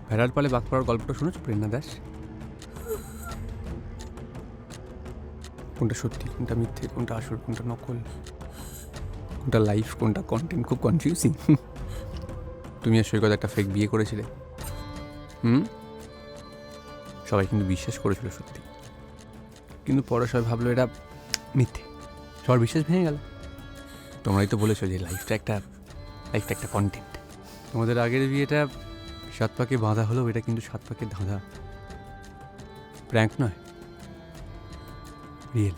ভেড়ার পালে বাঘ পড়ার গল্পটা শুনেছো প্রেরণা দাস? কোনটা সত্যি, কোনটা মিথ্যে, কোনটা আসল, কোনটা নকল, কোনটা লাইফ, কোনটা কন্টেন্ট, খুব কনফিউজিং। তুমি আর সৈকত একটা ফেক বিয়ে করেছিলে। সবাই কিন্তু বিশ্বাস করেছিল সত্যি, কিন্তু পরে সবাই ভাবলো এটা মিথ্যে, সবার বিশ্বাস ভেঙে গেল। তোমরাই তো বলেছো যে লাইফটা একটা কন্টেন্ট। তোমাদের আগের বিয়েটা 7 পাকে বাঁধা হলো, এটা কিন্তু 7 পাকে ধাঁধা, প্র্যাঙ্ক নয়, রিয়েল।